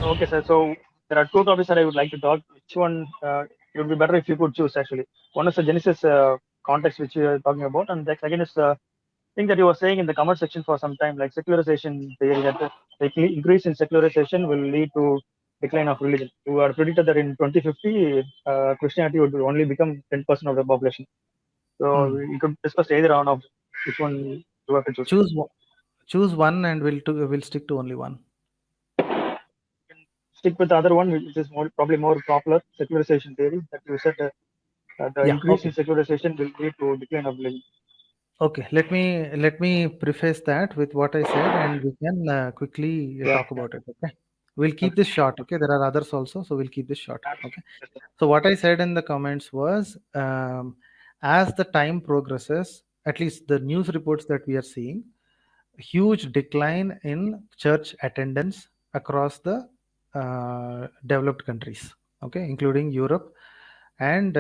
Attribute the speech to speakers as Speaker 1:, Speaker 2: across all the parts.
Speaker 1: Okay, sir. So there are two topics that I would like to talk. Which one it would be better if you could choose actually? One is the Genesis context which you are talking about, and the second is the thing that you were saying in the comment section for some time, like secularization theory that the increase in secularization will lead to decline of religion. You are predicted that in 2050 Christianity would only become 10% of the population. So
Speaker 2: Hmm.
Speaker 1: we could discuss either one of which one you have to choose.
Speaker 2: Choose one, choose one, and we'll stick to only one.
Speaker 1: Stick with the other one, which is probably more popular, secularization theory that you said the
Speaker 2: Yeah.
Speaker 1: increase in
Speaker 2: Okay.
Speaker 1: secularization will lead to decline of religion.
Speaker 2: Okay. Let me preface that with what I said, and we can quickly
Speaker 1: Yeah,
Speaker 2: talk
Speaker 1: yeah.
Speaker 2: about it. Okay. We'll keep
Speaker 1: Okay.
Speaker 2: this short. Okay. There are others also, so we'll keep this short. Okay.
Speaker 1: Yes, sir.
Speaker 2: So what I said in the comments was, as the time progresses, at least the news reports that we are seeing, huge decline in church attendance across the developed countries, okay, including Europe and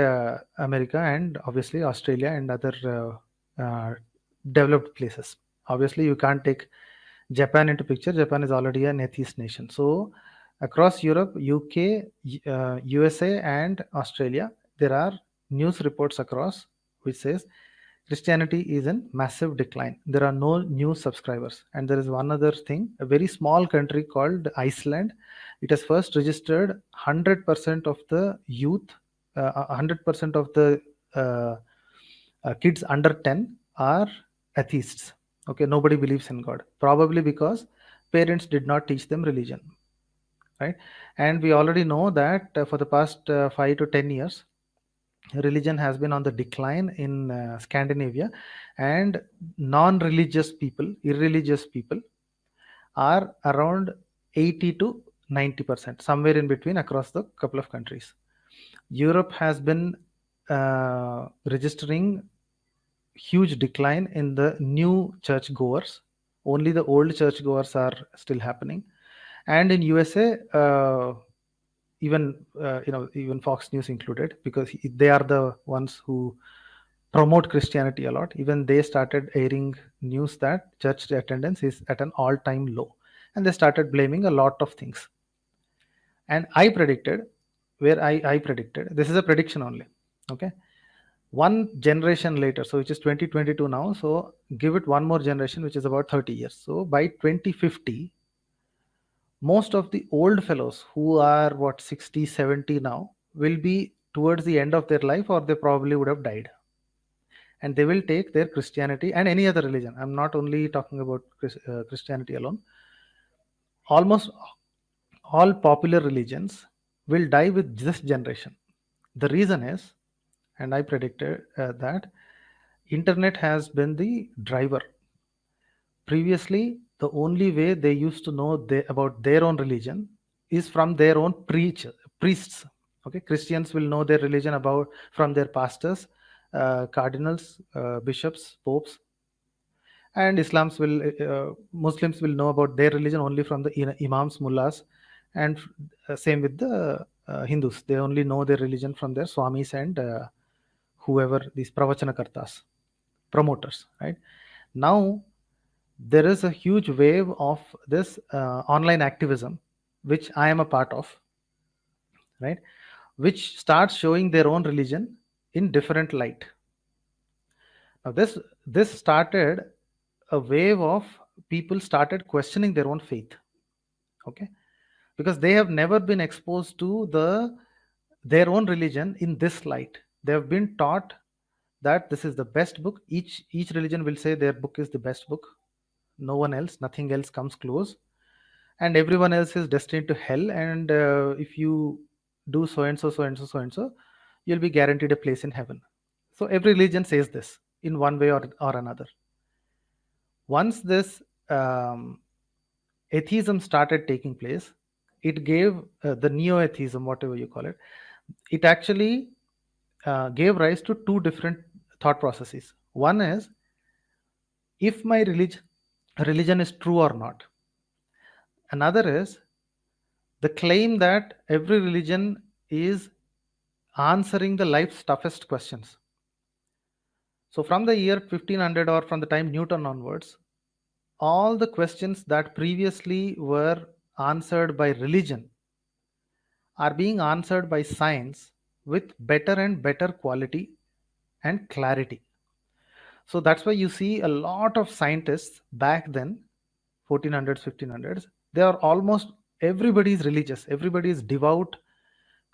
Speaker 2: America, and obviously Australia and other developed places. Obviously, you can't take Japan into picture. Japan is already an atheist nation. So across Europe, UK, USA, and Australia, there are news reports across which says Christianity is in massive decline. There are no new subscribers. And there is one other thing, a very small country called Iceland. It has first registered 100% of the youth, 100% of the uh, kids under 10 are atheists. Okay, nobody believes in God. Probably because parents did not teach them religion, right? And we already know that for the past 5 to 10 years, religion has been on the decline in Scandinavia, and non-religious people, irreligious people, are around 80 to 90%, somewhere in between across the couple of countries. Europe has been registering huge decline in the new church goers. Only the old church goers are still happening. And in USA, even Fox News included, because they are the ones who promote Christianity a lot. Even they started airing news that church attendance is at an all-time low, and they started blaming a lot of things. And I predicted, I predicted, this is a prediction only, okay, one generation later, so which is 2022 now, so give it one more generation, which is about 30 years. So by 2050, most of the old fellows who are what 60, 70 now will be towards the end of their life, or they probably would have died, and they will take their Christianity and any other religion. I'm not only talking about Christianity alone. Almost all popular religions will die with this generation. The reason is, and I predicted that internet has been the driver. Previously, the only way they used to know about their own religion is from their own priests. Okay, Christians will know their religion about from their pastors, cardinals, bishops, popes, and Muslims will know about their religion only from the imams, mullahs, and same with the Hindus. They only know their religion from their swamis and whoever these pravachanakartas, promoters. Right now, there is a huge wave of this online activism, which I am a part of, right? Which starts showing their own religion in different light. Now, this started a wave of people started questioning their own faith, okay, because they have never been exposed to their own religion in this light. They have been taught that this is the best book. Each religion will say their book is the best book. No one else, nothing else comes close, and everyone else is destined to hell. And if you do so and so, so and so, so and so, you'll be guaranteed a place in heaven. So every religion says this in one way or another. Once this atheism started taking place, it gave the neo-atheism, whatever you call it, it actually gave rise to two different thought processes. One is, if my religion is true or not. Another is the claim that every religion is answering the life's toughest questions. So from the year 1500, or from the time Newton onwards, all the questions that previously were answered by religion are being answered by science with better and better quality and clarity. So that's why you see a lot of scientists back then, 1400s, 1500s, they are almost everybody is religious, everybody is devout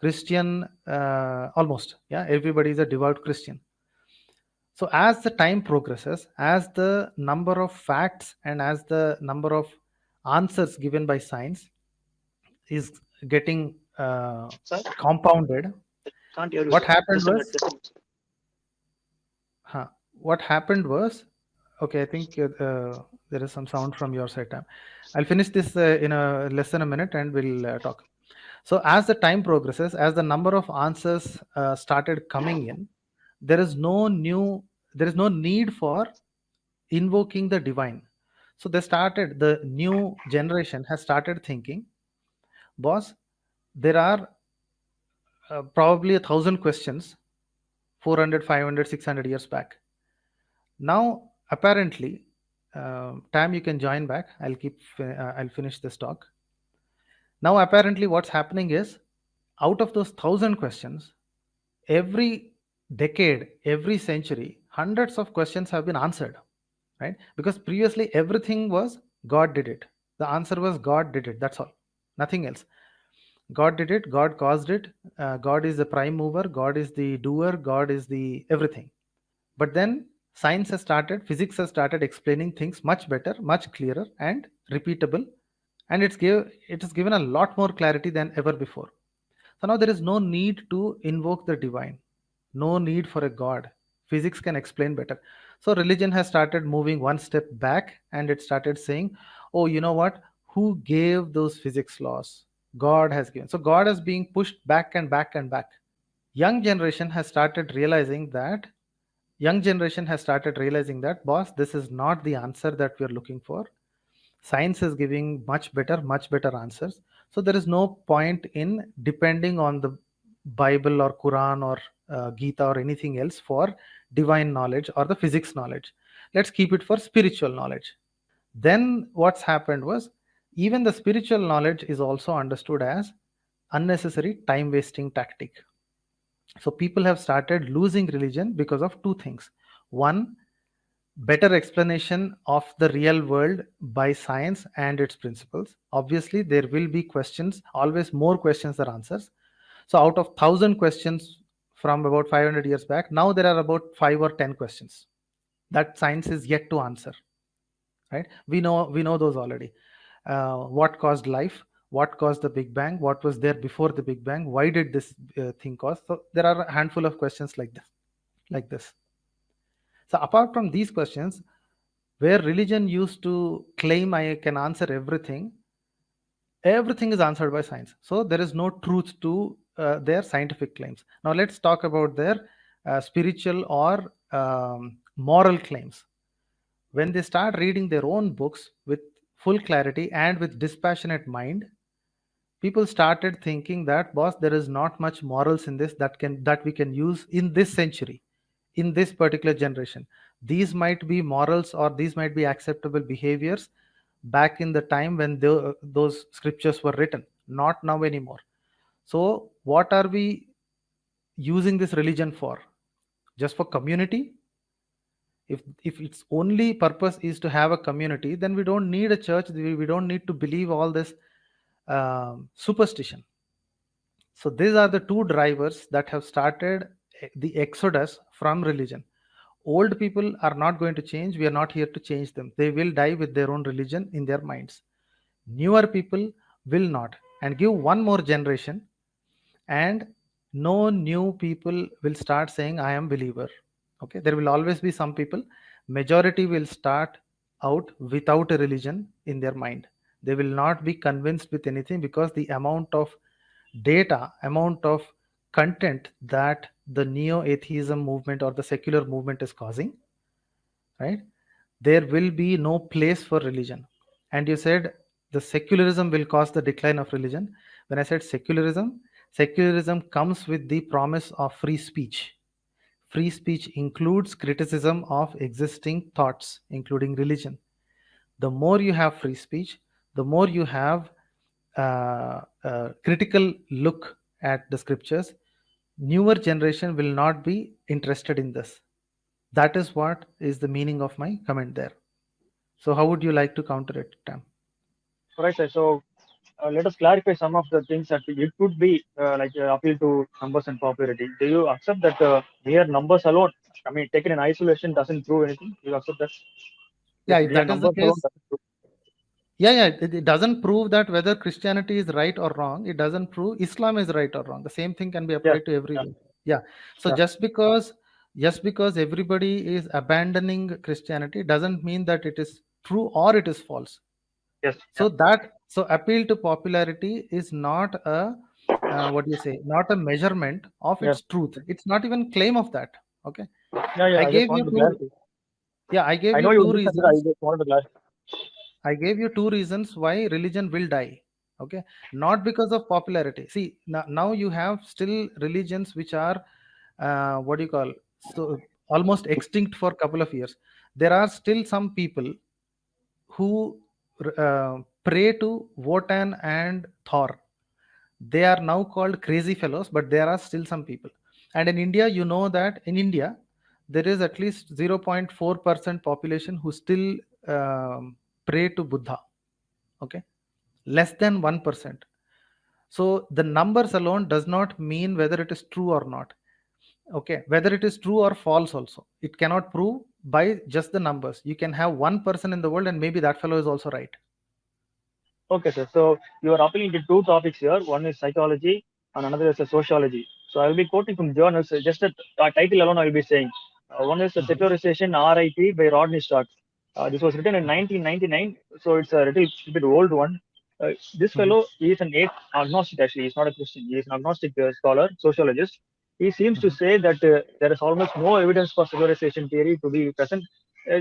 Speaker 2: Christian, almost. Yeah, everybody is a devout Christian. So as the time progresses, as the number of facts and as the number of answers given by science is getting
Speaker 1: Sir,
Speaker 2: compounded,
Speaker 1: can't hear you,
Speaker 2: what
Speaker 1: sir.
Speaker 2: happened
Speaker 1: Just a minute.
Speaker 2: was,
Speaker 1: Just a minute.
Speaker 2: huh, what happened was, okay, I think there is some sound from your side. Time. I'll finish this in a less than a minute, and we'll talk. So as the time progresses, as the number of answers started coming in, there is no new, there is no need for invoking the divine. So they started, the new generation has started thinking, boss, there are probably 1,000 questions 400, 500, 600 years back. Now apparently, Tam, you can join back. I'll finish this talk. Now apparently what's happening is, out of those 1,000 questions, every decade, every century, hundreds of questions have been answered, right? Because previously everything was God did it. The answer was God did it. That's all, nothing else. God did it. God caused it. God is the prime mover. God is the doer. God is the everything. But then science has started, physics has started explaining things much better, much clearer, and repeatable, and it has given a lot more clarity than ever before. So now there is no need to invoke the divine, no need for a god. Physics can explain better. So religion has started moving one step back, and it started saying, oh, you know what? Who gave those physics laws? God has given. So God is being pushed back and back and back. Young generation has started realizing that, boss, this is not the answer that we are looking for. Science is giving much better answers. So there is no point in depending on the Bible or Quran or Gita or anything else for divine knowledge or the physics knowledge. Let's keep it for spiritual knowledge. Then what's happened was, even the spiritual knowledge is also understood as unnecessary time wasting tactic. So people have started losing religion because of two things. One, better explanation of the real world by science and its principles. Obviously there will be questions, always more questions than answers. So out of 1,000 questions from about 500 years back, now there are about 5 or 10 questions that science is yet to answer, right? We know those already. What caused life? What caused the big bang? What was there before the big bang? Why did this thing cause? So there are a handful of questions like this. So apart from these questions, where religion used to claim I can answer everything, everything is answered by science. So there is no truth to their scientific claims. Now let's talk about their spiritual or moral claims. When they start reading their own books with full clarity and with dispassionate mind, people started thinking that, boss, there is not much morals in this that we can use in this century, in this particular generation. These might be morals or these might be acceptable behaviors back in the time when those scriptures were written, not now anymore. So what are we using this religion for? Just for community? If its only purpose is to have a community, then we don't need a church. We don't need to believe all this superstition. So these are the two drivers that have started the exodus from religion. Old people are not going to change. We are not here to change them. They will die with their own religion in their minds. Newer people will not. And give one more generation, and no new people will start saying, I am believer. Okay, there will always be some people. Majority will start out without a religion in their mind. They will not be convinced with anything, because the amount of data, amount of content that the neo-atheism movement or the secular movement is causing, right? There will be no place for religion. And you said the secularism will cause the decline of religion. When I said secularism comes with the promise of free speech. Free speech includes criticism of existing thoughts, including religion. The more you have free speech, the more you have critical look at the scriptures, newer generation will not be interested in this. That is what is the meaning of my comment there. So how would you like to counter it, Tam?
Speaker 1: Right, sir. So let us clarify some of the things that it could be appeal to numbers and popularity. Do you accept that mere numbers alone, I mean, taken in isolation, doesn't prove anything? Do you accept that?
Speaker 2: Yeah,
Speaker 1: Just
Speaker 2: if
Speaker 1: mere
Speaker 2: that is the
Speaker 1: numbers alone
Speaker 2: case,
Speaker 1: doesn't prove.
Speaker 2: yeah, it doesn't prove that whether Christianity is right or wrong. It doesn't prove Islam is right or wrong. The same thing can be
Speaker 1: Yes.
Speaker 2: applied to
Speaker 1: Yeah.
Speaker 2: everyone. Yeah. So
Speaker 1: Yeah.
Speaker 2: just because everybody is abandoning Christianity doesn't mean that it is true or it is false.
Speaker 1: Yes. Yeah.
Speaker 2: So appeal to popularity is not a what do you say? Not a measurement of
Speaker 1: Yes.
Speaker 2: its truth. It's not even claim of that. Okay.
Speaker 1: Yeah. Yeah.
Speaker 2: I
Speaker 1: I just
Speaker 2: gave you
Speaker 1: wanted to
Speaker 2: two.
Speaker 1: clarify.
Speaker 2: Yeah, I gave
Speaker 1: I
Speaker 2: you
Speaker 1: know you
Speaker 2: two
Speaker 1: understand that. I
Speaker 2: reasons.
Speaker 1: just wanted to clarify.
Speaker 2: I gave you two reasons why religion will die. Okay, not because of popularity. See, now you have still religions which are what do you call, so almost extinct for a couple of years. There are still some people who pray to Wotan and Thor. They are now called crazy fellows, but there are still some people. And in India, you know that in India, there is at least 0.4% population who still pray to Buddha. Okay, less than 1%. So the numbers alone does not mean whether it is true or not. Okay, whether it is true or false also, it cannot prove by just the numbers. You can have one person in the world and maybe that fellow is also right.
Speaker 1: Okay, sir. So you are appealing to two topics here. One is psychology, and another is sociology. So I will be quoting from journals. Just a title alone, I will be saying. One is the
Speaker 2: Mhm,
Speaker 1: Secularization RIP by Rodney Stark. This was written in 1999, so it's a little bit old one. This
Speaker 2: mhm,
Speaker 1: fellow is an agnostic, actually. He's not a Christian. He is an agnostic scholar, sociologist. He seems to
Speaker 2: mhm.
Speaker 1: say that there is almost no evidence for secularization theory to be present.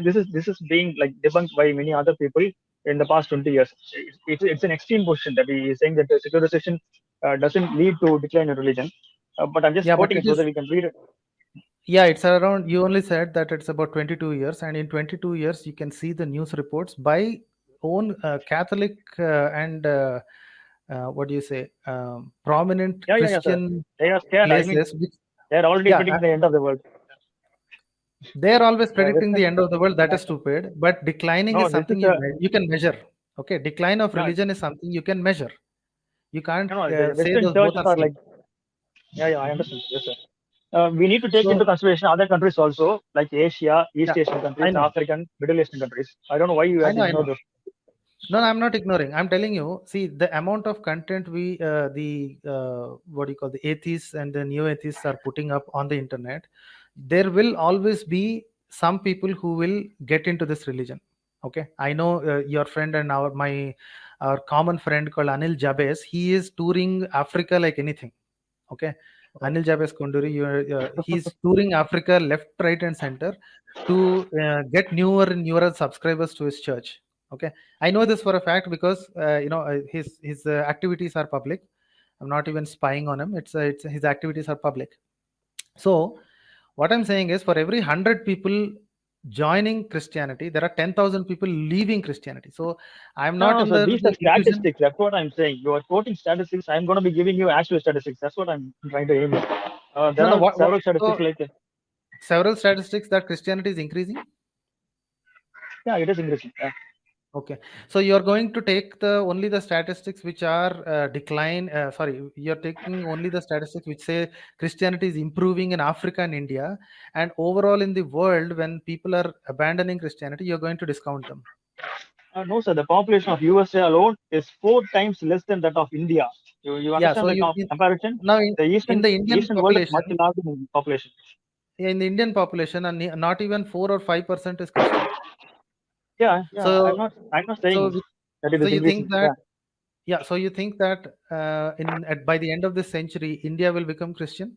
Speaker 1: This is being like debunked by many other people in the past 20 years. It's an extreme position that he is saying that secularization doesn't lead to decline in religion. But I'm just
Speaker 2: Yeah, but
Speaker 1: quoting
Speaker 2: it
Speaker 1: so that
Speaker 2: is,
Speaker 1: we can read it.
Speaker 2: yeah, it's around, you only said that it's about 22 years, and in 22 years, you can see the news reports by own Catholic and what do you say, prominent
Speaker 1: Yeah, yeah, yeah, sir.
Speaker 2: Christian
Speaker 1: They are scared. I mean,
Speaker 2: places, which,
Speaker 1: they're already
Speaker 2: yeah,
Speaker 1: predicting the end of the world.
Speaker 2: they are always predicting the
Speaker 1: Western,
Speaker 2: end of the world. That
Speaker 1: yeah.
Speaker 2: is stupid. But declining
Speaker 1: No,
Speaker 2: is
Speaker 1: this is
Speaker 2: something
Speaker 1: a
Speaker 2: you can measure. Okay, decline of
Speaker 1: no,
Speaker 2: religion is something you can measure. You can't
Speaker 1: the
Speaker 2: say
Speaker 1: Western
Speaker 2: those both
Speaker 1: churches
Speaker 2: are
Speaker 1: are
Speaker 2: same.
Speaker 1: like, yeah, yeah, I understand. Yes, sir. We need to take into
Speaker 2: So
Speaker 1: consideration other countries also, like Asia, East
Speaker 2: yeah,
Speaker 1: Asian countries,
Speaker 2: I know,
Speaker 1: African, Middle Eastern countries. I don't know why you
Speaker 2: I
Speaker 1: guys
Speaker 2: know, I
Speaker 1: ignore
Speaker 2: know.
Speaker 1: those.
Speaker 2: No, no, I'm not ignoring. I'm telling you. See, the amount of content the what do you call, the atheists and the neo atheists are putting up on the internet, there will always be some people who will get into this religion. Okay, I know your friend and our common friend called Anil Jabez. He is touring Africa like anything. Okay,
Speaker 1: Oh,
Speaker 2: Anil Jabez Konduri, he's touring Africa left, right, and center to get newer and newer subscribers to his church. Okay, I know this for a fact because his activities are public. I'm not even spying on him. It's his activities are public. So what I'm saying is, for every 100 people joining Christianity, there are 10,000 people leaving Christianity. So I'm
Speaker 1: no,
Speaker 2: not
Speaker 1: no,
Speaker 2: in
Speaker 1: so
Speaker 2: the
Speaker 1: these are
Speaker 2: illusion.
Speaker 1: statistics. That's what I'm saying. You are quoting statistics. I'm going to be giving you actual statistics. That's what I'm trying to aim at.
Speaker 2: No,
Speaker 1: There
Speaker 2: no.
Speaker 1: are
Speaker 2: What
Speaker 1: several statistics
Speaker 2: so
Speaker 1: like,
Speaker 2: several statistics that Christianity is increasing.
Speaker 1: yeah, it is increasing. Yeah.
Speaker 2: Okay, so you're going to take the only the statistics which are decline. Sorry, you're taking only the statistics which say Christianity is improving in Africa and India, and overall in the world, when people are abandoning Christianity, you're going to discount them.
Speaker 1: No, sir. The population of USA alone is 4 times less than that of India. You
Speaker 2: Yeah,
Speaker 1: understand
Speaker 2: so
Speaker 1: the comparison?
Speaker 2: now
Speaker 1: The
Speaker 2: in
Speaker 1: Eastern
Speaker 2: the Indian
Speaker 1: Eastern world is much
Speaker 2: population,
Speaker 1: larger in population.
Speaker 2: in the Indian population, and not even 4 or 5% is Christian.
Speaker 1: Yeah, yeah.
Speaker 2: So,
Speaker 1: I'm not
Speaker 2: so,
Speaker 1: saying that it
Speaker 2: so
Speaker 1: is
Speaker 2: you think
Speaker 1: increasing.
Speaker 2: that,
Speaker 1: Yeah.
Speaker 2: yeah, so you think that by the end of this century, India will become Christian?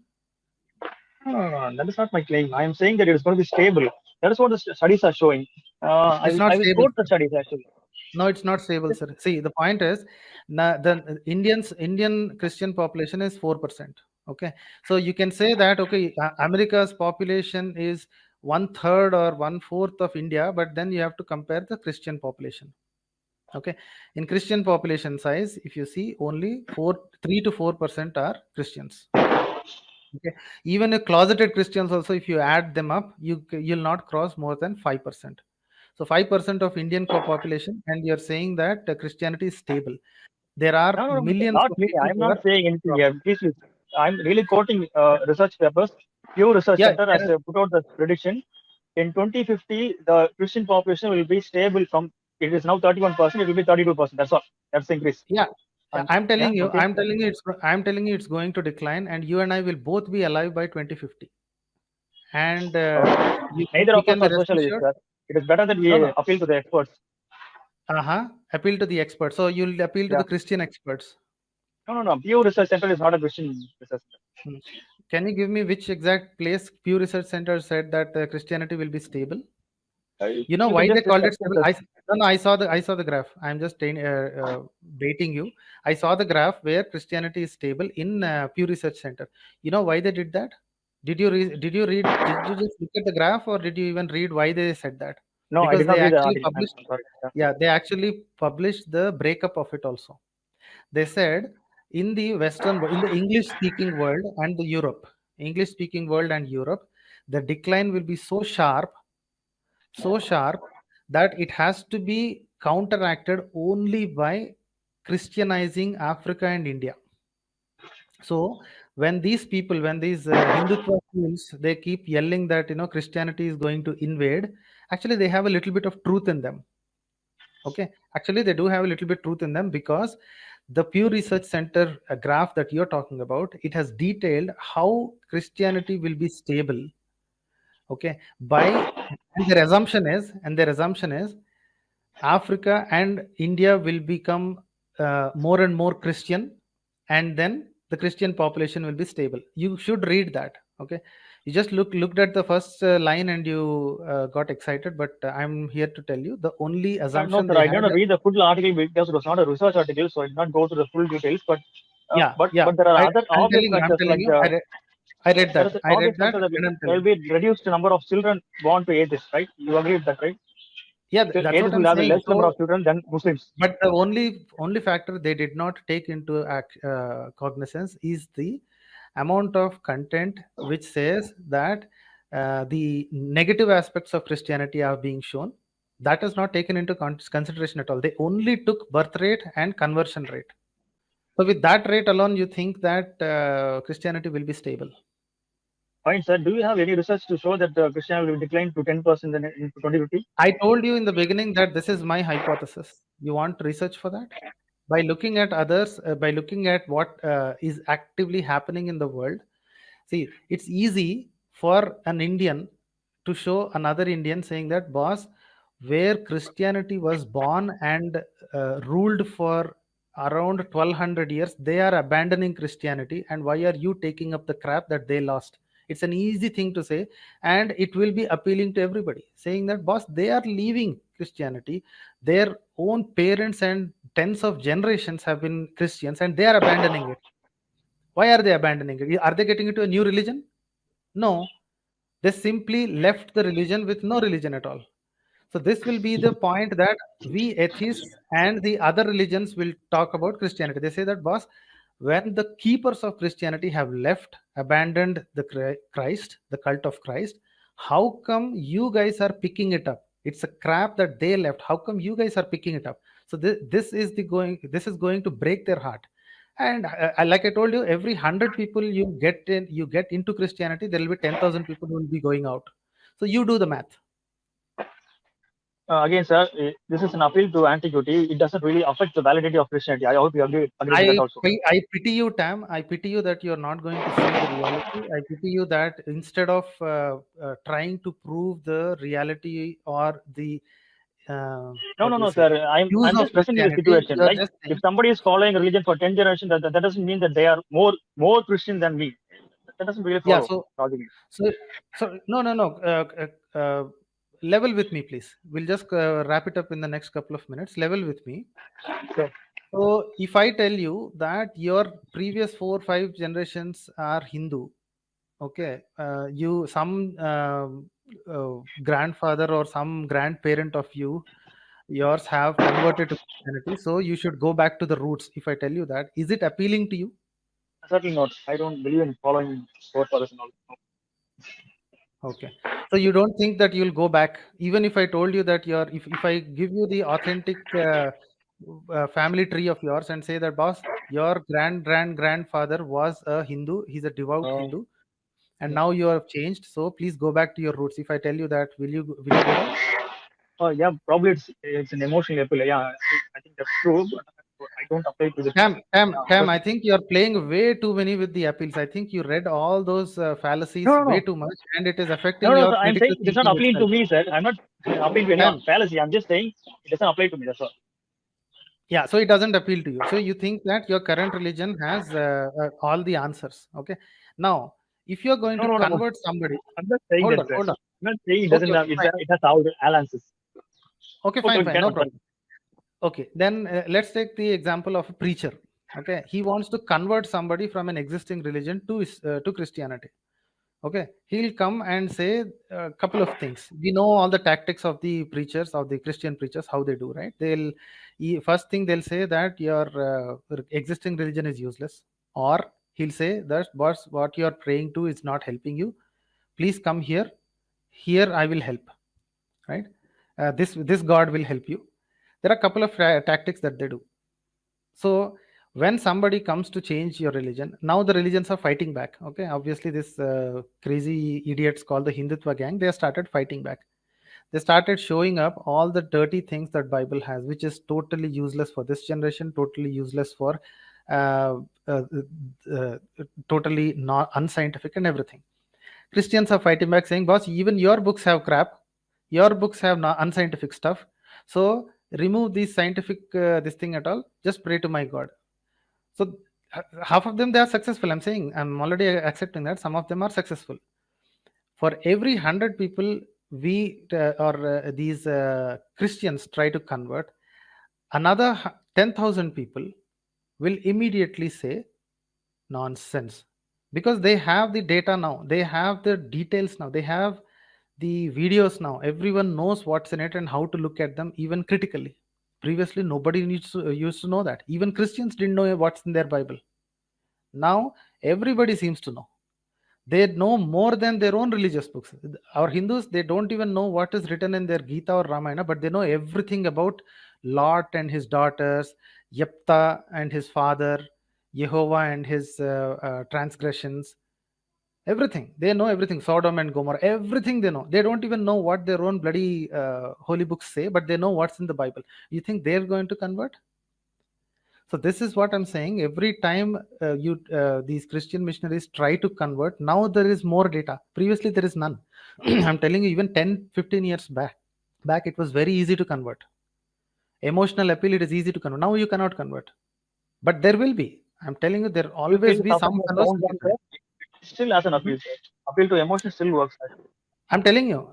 Speaker 1: No, no, no, that is not my claim. I am saying that it is going to be stable. That is what the studies are showing.
Speaker 2: It's
Speaker 1: I
Speaker 2: not
Speaker 1: will
Speaker 2: stable.
Speaker 1: quote the studies actually.
Speaker 2: No, it's not stable, sir. See, the point is, the Indian Christian population is 4%. Okay, so you can say that, okay, America's population is one third or one fourth of India, but then you have to compare the Christian population. Okay, in Christian population size, if you see, only 3 to 4% are Christians. Okay, even a closeted Christians also, if you add them up, you'll not cross more than 5%. So 5% of Indian population, and you're saying that Christianity is stable. There are
Speaker 1: No, no, no,
Speaker 2: millions
Speaker 1: not
Speaker 2: of
Speaker 1: me.
Speaker 2: people
Speaker 1: I'm
Speaker 2: who
Speaker 1: not
Speaker 2: are
Speaker 1: saying anything
Speaker 2: from.
Speaker 1: here. Please, I'm really quoting research papers. Pew Research
Speaker 2: Yeah,
Speaker 1: Center has put out the prediction. In 2050, the Christian population will be stable from, it is now 31%, it will be 32%. That's all. That's the increase.
Speaker 2: yeah. Yeah,
Speaker 1: And yeah, okay.
Speaker 2: I'm telling you, it's going to decline, and you and I will both be alive by 2050. And
Speaker 1: Neither
Speaker 2: we
Speaker 1: of us
Speaker 2: can be
Speaker 1: are
Speaker 2: rest
Speaker 1: socialists,
Speaker 2: assured.
Speaker 1: sir. It is better that we
Speaker 2: No, no.
Speaker 1: appeal to the experts.
Speaker 2: Appeal to the experts. So you'll appeal to
Speaker 1: Yeah.
Speaker 2: the Christian experts.
Speaker 1: No, no, no. Pew Research Center is not a Christian research center.
Speaker 2: Hmm. Can you give me which exact place Pew Research Center said that Christianity will be stable? You know
Speaker 1: You can
Speaker 2: why they
Speaker 1: just
Speaker 2: called
Speaker 1: discuss
Speaker 2: it stable?
Speaker 1: this.
Speaker 2: No, no, I saw the graph. I'm just baiting you. I saw the graph where Christianity is stable in Pew Research Center. You know why they did that? Did you just look at the graph, or did you even read why they said that?
Speaker 1: No, I
Speaker 2: Because
Speaker 1: did
Speaker 2: they
Speaker 1: not read the
Speaker 2: actually
Speaker 1: article. I'm
Speaker 2: published.
Speaker 1: sorry. Yeah.
Speaker 2: Yeah, they actually published the breakup of it also. They said in the in the English speaking world and the English speaking world and Europe, the decline will be so sharp that it has to be counteracted only by Christianizing Africa and India. So when these people, when these Hindutva schools, they keep yelling that Christianity is going to invade, actually they have a little bit of truth in them. Okay, actually they do have a little bit truth in them, because the Pew Research Center graph that you're talking about, it has detailed how Christianity will be stable. Okay, and their assumption is Africa and India will become more and more Christian, and then the Christian population will be stable. You should read that. Okay, you just looked at the first line and you got excited, but I'm here to tell you the only
Speaker 1: No,
Speaker 2: assumption
Speaker 1: sir,
Speaker 2: they
Speaker 1: I
Speaker 2: had.
Speaker 1: did not read the full article because it was not a research article, so I did not go to the full details. But
Speaker 2: Yeah,
Speaker 1: but
Speaker 2: yeah.
Speaker 1: but there are other
Speaker 2: I'm
Speaker 1: obvious
Speaker 2: I'm
Speaker 1: factors
Speaker 2: telling
Speaker 1: like
Speaker 2: you, I read
Speaker 1: there is
Speaker 2: that.
Speaker 1: an
Speaker 2: I read
Speaker 1: obvious
Speaker 2: that,
Speaker 1: factor that
Speaker 2: and I'm
Speaker 1: there
Speaker 2: telling
Speaker 1: will
Speaker 2: you.
Speaker 1: be reduced number of children born to atheists, right? You agree with that, right?
Speaker 2: Yeah,
Speaker 1: So
Speaker 2: that's what
Speaker 1: atheists
Speaker 2: I'm
Speaker 1: will have a
Speaker 2: saying.
Speaker 1: less number
Speaker 2: So,
Speaker 1: of children than Muslims.
Speaker 2: but the only factor they did not take into cognizance is the amount of content which says that the negative aspects of Christianity are being shown. That is not taken into consideration at all. They only took birth rate and conversion rate. So with that rate alone, you think that Christianity will be stable?
Speaker 1: Fine, sir. Do you have any research to show that Christianity will decline to 10% in 2050?
Speaker 2: I told you in the beginning that this is my hypothesis. You want research for that? By looking at others, by looking at what is actively happening in the world. See, it's easy for an Indian to show another Indian saying that, boss, where Christianity was born and ruled for around 1200 years, they are abandoning Christianity. And why are you taking up the crap that they lost? It's an easy thing to say, and it will be appealing to everybody, saying that, boss, they are leaving Christianity. Their own parents and tens of generations have been Christians, and they are abandoning it. Why are they abandoning it? Are they getting into a new religion? No, they simply left the religion with no religion at all. So this will be the point that we atheists and the other religions will talk about Christianity. They say that, boss, when the keepers of Christianity have left, abandoned the Christ, the cult of Christ, how come you guys are picking it up? It's a crap that they left. How come you guys are picking it up? So this is going to break their heart. And like I told you, every 100 people you get into Christianity, there will be 10,000 people who will be going out. So you do the math.
Speaker 1: Again, sir, this is an appeal to antiquity. It doesn't really affect the validity of Christianity. I hope you agree with that also.
Speaker 2: I pity you, Tam. I pity you that you're not going to see the reality. I pity you that instead of trying to prove the reality or the
Speaker 1: No,
Speaker 2: what
Speaker 1: no,
Speaker 2: do you
Speaker 1: no,
Speaker 2: say,
Speaker 1: sir.
Speaker 2: use
Speaker 1: I'm
Speaker 2: of
Speaker 1: just presenting the
Speaker 2: Christianity,
Speaker 1: situation.
Speaker 2: you're
Speaker 1: Like
Speaker 2: just
Speaker 1: if
Speaker 2: saying,
Speaker 1: somebody is following religion for 10 generations, that doesn't mean that they are more Christian than me. That doesn't really
Speaker 2: yeah.
Speaker 1: follow logically.
Speaker 2: So, no. Level with me, please. We'll just wrap it up in the next couple of minutes. Level with me.
Speaker 1: So,
Speaker 2: So, if I tell you that your previous 4 or 5 generations are Hindu, okay, you some grandfather or some grandparent of you yours have converted to Christianity, so you should go back to the roots. If I tell you that, is it appealing to you?
Speaker 1: Certainly not. I don't believe in following forefathers and all. No.
Speaker 2: Okay. So you don't think that you'll go back, even if I told you that if I give you the authentic family tree of yours and say that, boss, your grandfather was a Hindu, he's a devout
Speaker 1: Uh,
Speaker 2: Hindu, and
Speaker 1: yeah.
Speaker 2: now you have changed. So please go back to your roots. If I tell you that, will you go back?
Speaker 1: Oh yeah, probably it's an emotional appeal. Yeah, I think that's true, but I don't apply to the.
Speaker 2: Tam,
Speaker 1: Yeah,
Speaker 2: I think you're playing way too many with the appeals. I think you read all those
Speaker 1: no,
Speaker 2: fallacies
Speaker 1: no,
Speaker 2: way
Speaker 1: no,
Speaker 2: too much, and it is
Speaker 1: no,
Speaker 2: affecting
Speaker 1: no.
Speaker 2: your
Speaker 1: So I'm saying
Speaker 2: critical
Speaker 1: it is not
Speaker 2: thinking
Speaker 1: appealing to
Speaker 2: itself.
Speaker 1: me, sir. I'm not appealing to any
Speaker 2: Tam,
Speaker 1: fallacy. I'm just saying it doesn't apply to me. That's all.
Speaker 2: yeah, so it doesn't appeal to you. So you think that your current religion has all the answers. Okay. Now, if you're going
Speaker 1: No,
Speaker 2: to
Speaker 1: no, no, no.
Speaker 2: convert somebody,
Speaker 1: I'm not saying
Speaker 2: hold
Speaker 1: that,
Speaker 2: on,
Speaker 1: sir.
Speaker 2: hold on.
Speaker 1: I'm not saying it
Speaker 2: Okay,
Speaker 1: doesn't
Speaker 2: okay,
Speaker 1: have.
Speaker 2: fine.
Speaker 1: It has all answers.
Speaker 2: Okay,
Speaker 1: Okay,
Speaker 2: fine,
Speaker 1: okay,
Speaker 2: fine,
Speaker 1: carry
Speaker 2: no
Speaker 1: on, sorry.
Speaker 2: problem. Okay, then let's take the example of a preacher. Okay, he wants to convert somebody from an existing religion to Christianity. Okay, he'll come and say a couple of things. We know all the tactics of the preachers, of the Christian preachers, how they do, right? First thing they'll say that your existing religion is useless, or he'll say that what you're praying to is not helping you. Please come here. Here I will help, right? This God will help you. There are a couple of tactics that they do. So when somebody comes to change your religion, now the religions are fighting back. Okay, obviously this crazy idiots called the Hindutva gang, they have started fighting back. They started showing up all the dirty things that Bible has, which is totally useless for this generation, totally useless for uh, uh, uh, totally not unscientific and everything. Christians are fighting back, saying, "Boss, even your books have crap. Your books have unscientific stuff. So remove this scientific this thing at all. Just pray to my God." So half of them they are successful. I'm saying I'm already accepting that some of them are successful. For every 100 people we or these Christians try to convert, another 10,000 people will immediately say nonsense, because they have the data now, they have the details now, they have the videos now. Everyone knows what's in it and how to look at them even critically. Previously nobody used to know that. Even Christians didn't know what's in their Bible. Now everybody seems to know. They know more than their own religious books. Our Hindus, they don't even know what is written in their Gita or Ramayana, but they know everything about Lot and his daughters, Yepta and his father, Jehovah and his transgressions. Everything. They know everything. Sodom and Gomorrah, everything they know. They don't even know what their own bloody holy books say, but they know what's in the Bible. You think they're going to convert? So this is what I'm saying. Every time these Christian missionaries try to convert, now there is more data. Previously there is none. I'm telling you, even 10, 15 years back it was very easy to convert. Emotional appeal, it is easy to convert. Now you cannot convert, but there will be. I'm telling you, there
Speaker 1: You
Speaker 2: always
Speaker 1: feel
Speaker 2: be some
Speaker 1: suffering has
Speaker 2: fellows
Speaker 1: gone
Speaker 2: who
Speaker 1: down,
Speaker 2: get
Speaker 1: sir?
Speaker 2: right.
Speaker 1: It still has an
Speaker 2: Mhm.
Speaker 1: appeal, sir. Appeal to emotion still works, sir.
Speaker 2: I'm telling you,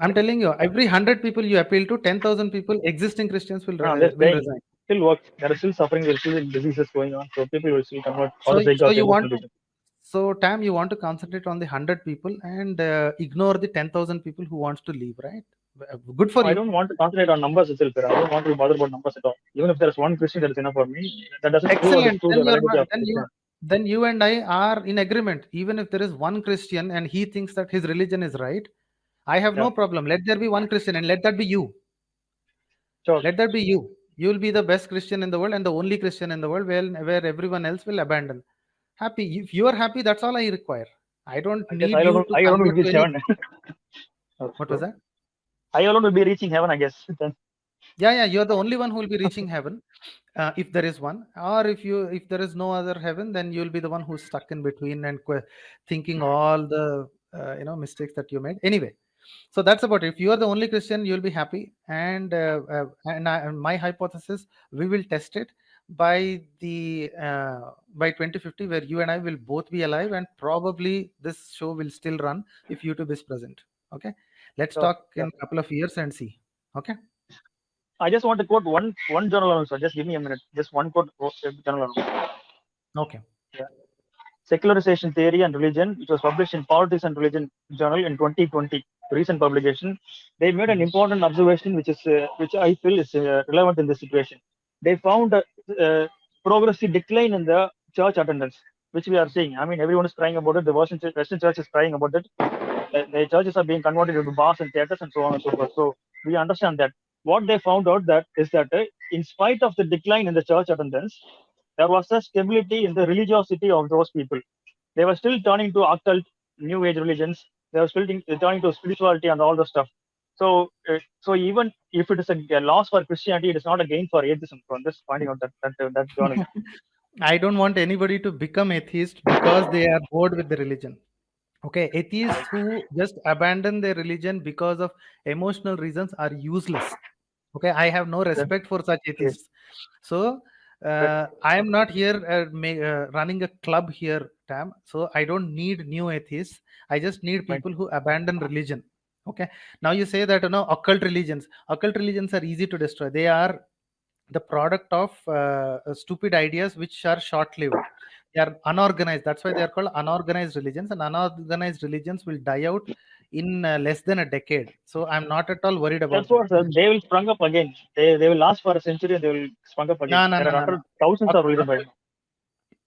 Speaker 2: every 100 people you appeal to, 10,000 people, existing Christians
Speaker 1: No, I'm just
Speaker 2: will
Speaker 1: saying
Speaker 2: resign.
Speaker 1: still works. There is still suffering. There is still diseases going on. So people will still convert for
Speaker 2: So,
Speaker 1: the sake
Speaker 2: so
Speaker 1: of
Speaker 2: you want
Speaker 1: emotional
Speaker 2: to,
Speaker 1: reason.
Speaker 2: so Tam, you want to concentrate on the 100 people and ignore the 10,000 people who wants to leave, right? Good
Speaker 1: No,
Speaker 2: for
Speaker 1: I
Speaker 2: you.
Speaker 1: don't want to concentrate on numbers itself, sir. I don't want to bother about numbers at all. Even if there is one Christian, that is enough for me. That doesn't prove or
Speaker 2: Excellent.
Speaker 1: disprove
Speaker 2: Then
Speaker 1: the
Speaker 2: you're
Speaker 1: validity
Speaker 2: not.
Speaker 1: of Christianity.
Speaker 2: Then you and I are in agreement. Even if there is one Christian and he thinks that his religion is right, I have
Speaker 1: Yeah,
Speaker 2: no problem. Let there be one Christian and let that be you.
Speaker 1: sure.
Speaker 2: Let that be you. You will be the best Christian in the world and the only Christian in the world where everyone else will abandon. Happy. If you are happy, that's all I require. I don't
Speaker 1: I guess
Speaker 2: need you to
Speaker 1: I alone will
Speaker 2: convert to
Speaker 1: reach
Speaker 2: any.
Speaker 1: heaven. That's
Speaker 2: What was
Speaker 1: true.
Speaker 2: that?
Speaker 1: I alone will be reaching heaven, I guess. Then,
Speaker 2: Yeah, you're the only one who will be reaching heaven, if there is one. Or if there is no other heaven, then you'll be the one who's stuck in between and thinking all the mistakes that you made. Anyway, so that's about it. If you are the only Christian, you'll be happy. And my hypothesis, we will test it by 2050, where you and I will both be alive, and probably this show will still run if YouTube is present. Okay, let's
Speaker 1: sure.
Speaker 2: talk in
Speaker 1: Yeah.
Speaker 2: a couple of years and see. Okay.
Speaker 1: I just want to quote one journal also. Just give me a minute. Just one quote journal also.
Speaker 2: Okay.
Speaker 1: Yeah. Secularization Theory and Religion, which was published in Politics and Religion Journal in 2020. recent publication, they made an
Speaker 2: Mhm.
Speaker 1: important observation, which I feel is relevant in this situation. They found a progressive decline in the church attendance, which we are seeing. I mean, everyone is crying about it. The Western Church is crying about it. The churches are being converted into bars and theaters and so on and so forth. So we understand that. What they found out that is that in spite of the decline in the church attendance, there was a stability in the religiosity of those people. They were still turning to occult, new age religions. They were still turning to spirituality and all the stuff. So even if it is a loss for Christianity, it is not a gain for atheism. So I'm just finding out that journalism.
Speaker 2: I don't want anybody to become atheist because they are bored with the religion. Okay, atheists who just abandon their religion because of emotional reasons are useless. Okay, I have no respect for such
Speaker 1: Okay.
Speaker 2: atheists. So
Speaker 1: Right.
Speaker 2: I am not here running a club here, Tam. So I don't need new atheists. I just need
Speaker 1: Fine.
Speaker 2: people who abandon religion. Okay. Now you say that occult religions are easy to destroy. They are the product of stupid ideas which are short lived. They are unorganized. That's why they are called unorganized religions, and unorganized religions will die out in less than a decade. So I'm not at all worried
Speaker 1: That's
Speaker 2: about them.
Speaker 1: what they will sprung up again. They will last for a century and they will sprung up again.
Speaker 2: No, no,
Speaker 1: There
Speaker 2: no,
Speaker 1: are
Speaker 2: no, no.
Speaker 1: hundred thousands of religions right
Speaker 2: Occult,
Speaker 1: now.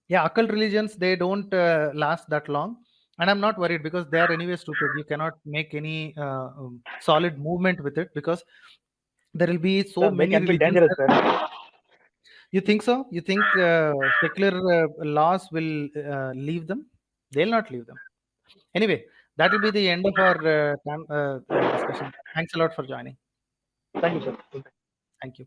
Speaker 2: yeah, occult religions, they don't last that long. And I'm not worried because they are anyway stupid. You cannot make any solid movement with it because there will be so
Speaker 1: They
Speaker 2: many
Speaker 1: can be
Speaker 2: religions
Speaker 1: dangerous,
Speaker 2: that.
Speaker 1: right?
Speaker 2: You think so? You think secular laws will leave them? They'll not leave them. Anyway, that will be the end of our discussion. Thanks a lot for joining.
Speaker 1: Thank you, sir.
Speaker 2: Thank you.